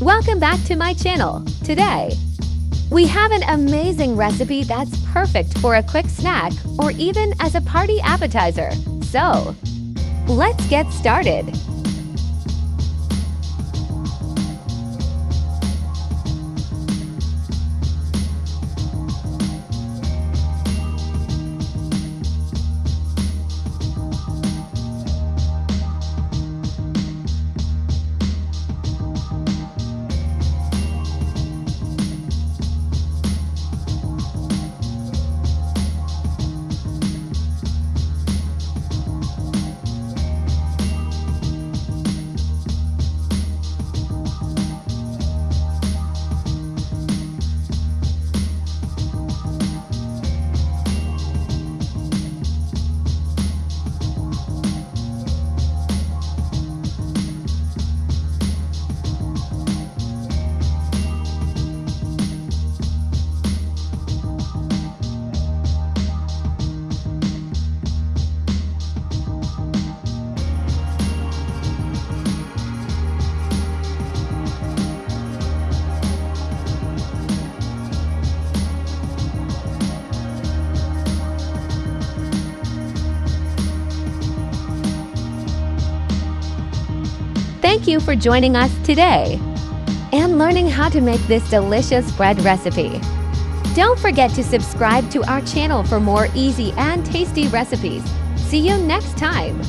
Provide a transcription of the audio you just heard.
Welcome back to my channel. Today, we have an amazing recipe that's perfect for a quick snack or even as a party appetizer. So, let's get started. Thank you for joining us today and learning how to make this delicious bread recipe. Don't forget to subscribe to our channel for more easy and tasty recipes. See you next time.